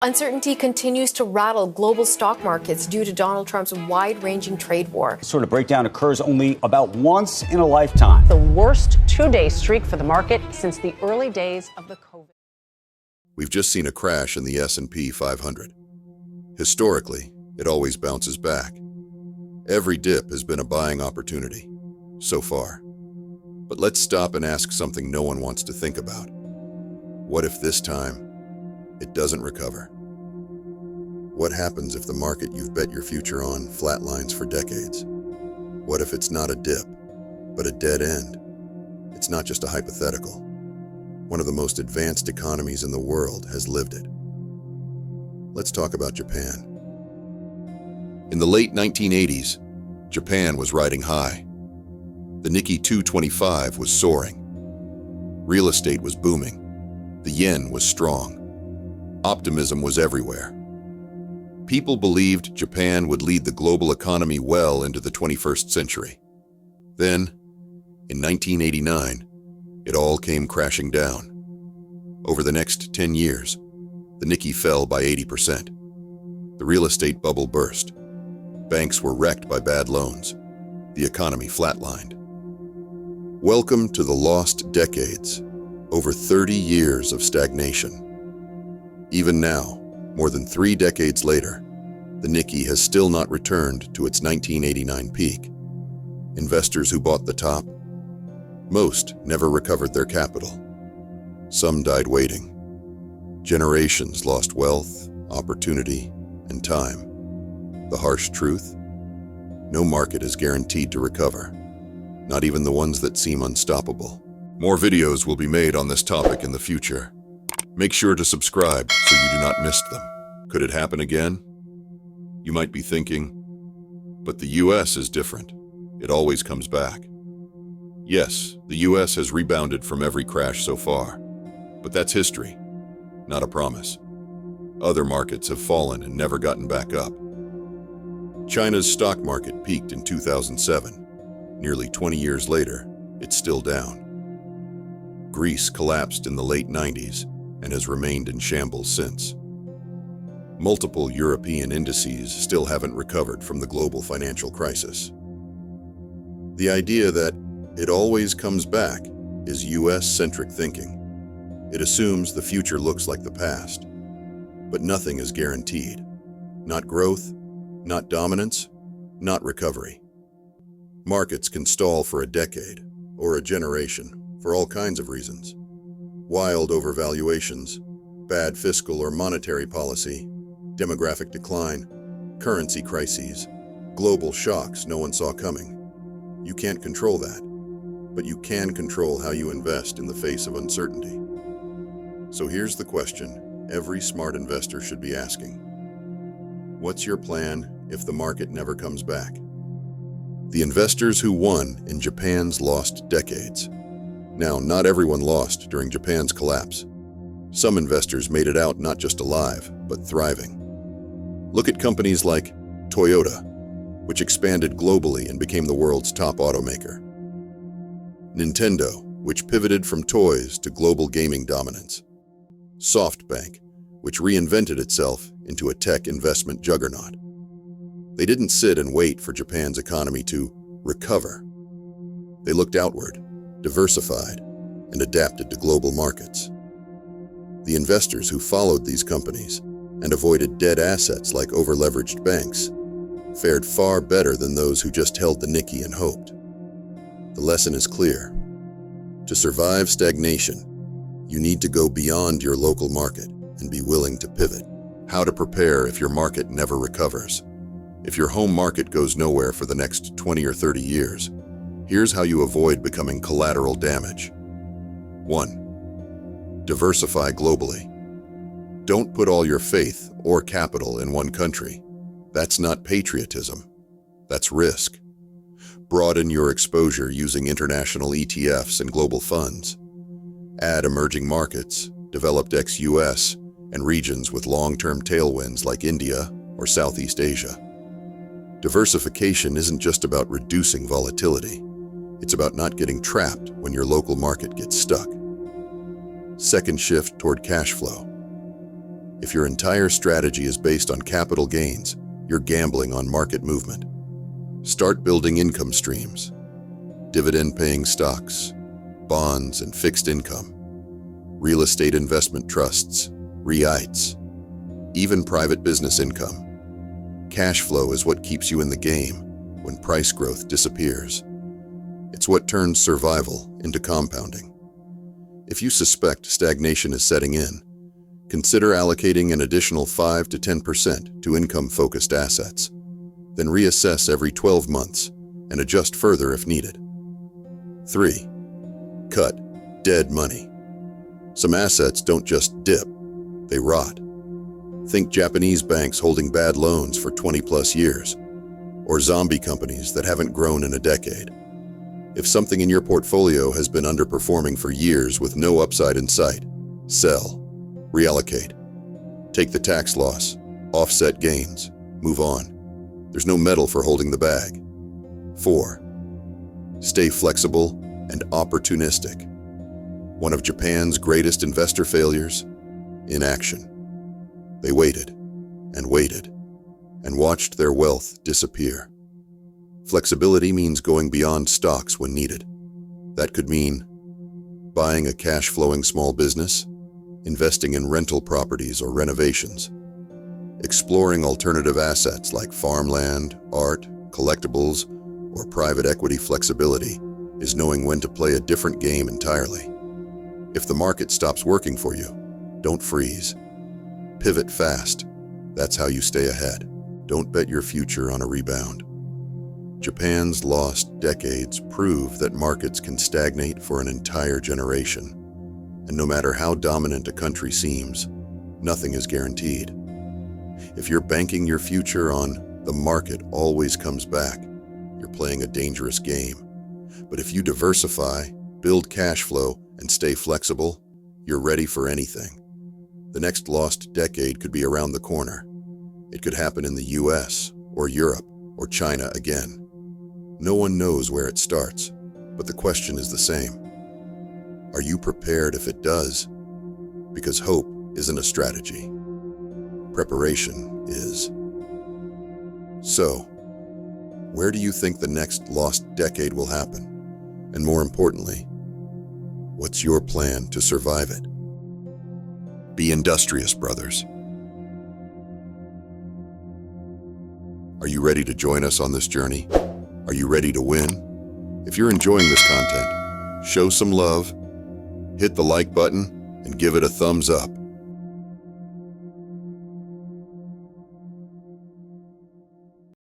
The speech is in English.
Uncertainty continues to rattle global stock markets due to Donald Trump's wide-ranging trade war. This sort of breakdown occurs only about once in a lifetime. The worst two-day streak for the market since the early days of the COVID. We've just seen a crash in the S&P 500. Historically, it always bounces back. Every dip has been a buying opportunity, so far. But let's stop and ask something no one wants to think about. What if this time, it doesn't recover? What happens if the market you've bet your future on flatlines for decades? What if it's not a dip, but a dead end? It's not just a hypothetical. One of the most advanced economies in the world has lived it. Let's talk about Japan. In the late 1980s, Japan was riding high. The Nikkei 225 was soaring. Real estate was booming. The yen was strong. Optimism was everywhere. People believed Japan would lead the global economy well into the 21st century. Then, in 1989, it all came crashing down. Over the next 10 years, the Nikkei fell by 80%. The real estate bubble burst. Banks were wrecked by bad loans. The economy flatlined. Welcome to the lost decades, over 30 years of stagnation. Even now, more than 3 decades later, the Nikkei has still not returned to its 1989 peak. Investors who bought the top, most never recovered their capital. Some died waiting. Generations lost wealth, opportunity, and time. The harsh truth? No market is guaranteed to recover, not even the ones that seem unstoppable. More videos will be made on this topic in the future. Make sure to subscribe so you do not miss them. Could it happen again? You might be thinking, but the US is different. It always comes back. Yes, the US has rebounded from every crash so far, but that's history, not a promise. Other markets have fallen and never gotten back up. China's stock market peaked in 2007. Nearly 20 years later, it's still down. Greece collapsed in the late 90s and has remained in shambles since. Multiple European indices still haven't recovered from the global financial crisis. The idea that it always comes back is US-centric thinking. It assumes the future looks like the past, but nothing is guaranteed. Not growth, not dominance, not recovery. Markets can stall for a decade or a generation for all kinds of reasons. Wild overvaluations, bad fiscal or monetary policy, demographic decline, currency crises, global shocks no one saw coming. You can't control that, but you can control how you invest in the face of uncertainty. So here's the question every smart investor should be asking. What's your plan if the market never comes back? The investors who won in Japan's lost decades. Now, not everyone lost during Japan's collapse. Some investors made it out not just alive, but thriving. Look at companies like Toyota, which expanded globally and became the world's top automaker. Nintendo, which pivoted from toys to global gaming dominance. SoftBank, which reinvented itself into a tech investment juggernaut. They didn't sit and wait for Japan's economy to recover. They looked outward, diversified, and adapted to global markets. The investors who followed these companies and avoided dead assets like over-leveraged banks fared far better than those who just held the Nikkei and hoped. The lesson is clear. To survive stagnation, you need to go beyond your local market and be willing to pivot. How to prepare if your market never recovers. If your home market goes nowhere for the next 20 or 30 years, here's how you avoid becoming collateral damage. 1. Diversify globally. Don't put all your faith or capital in one country. That's not patriotism. That's risk. Broaden your exposure using international ETFs and global funds. Add emerging markets, developed ex-US, and regions with long-term tailwinds like India or Southeast Asia. Diversification isn't just about reducing volatility. It's about not getting trapped when your local market gets stuck. Second, shift toward cash flow. If your entire strategy is based on capital gains, you're gambling on market movement. Start building income streams, dividend-paying stocks, bonds and fixed income, real estate investment trusts, REITs, even private business income. Cash flow is what keeps you in the game when price growth disappears. It's what turns survival into compounding. If you suspect stagnation is setting in, consider allocating an additional 5 to 10% to income-focused assets. Then reassess every 12 months and adjust further if needed. 3. Cut dead money. Some assets don't just dip, they rot. Think Japanese banks holding bad loans for 20+ years, or zombie companies that haven't grown in a decade. If something in your portfolio has been underperforming for years with no upside in sight, sell, reallocate. Take the tax loss, offset gains, move on. There's no medal for holding the bag. 4. Stay flexible and opportunistic. One of Japan's greatest investor failures? Inaction. They waited and watched their wealth disappear. Flexibility means going beyond stocks when needed. That could mean buying a cash-flowing small business, investing in rental properties or renovations, exploring alternative assets like farmland, art, collectibles, or private equity. Flexibility is knowing when to play a different game entirely. If the market stops working for you, don't freeze. Pivot fast. That's how you stay ahead. Don't bet your future on a rebound. Japan's lost decades prove that markets can stagnate for an entire generation. And no matter how dominant a country seems, nothing is guaranteed. If you're banking your future on the market always comes back, you're playing a dangerous game. But if you diversify, build cash flow, and stay flexible, you're ready for anything. The next lost decade could be around the corner. It could happen in the US, or Europe, or China again. No one knows where it starts, but the question is the same. Are you prepared if it does? Because hope isn't a strategy. Preparation is. So, where do you think the next lost decade will happen? And more importantly, what's your plan to survive it? Be industrious, brothers. Are you ready to join us on this journey? Are you ready to win? If you're enjoying this content, show some love, hit the like button, and give it a thumbs up.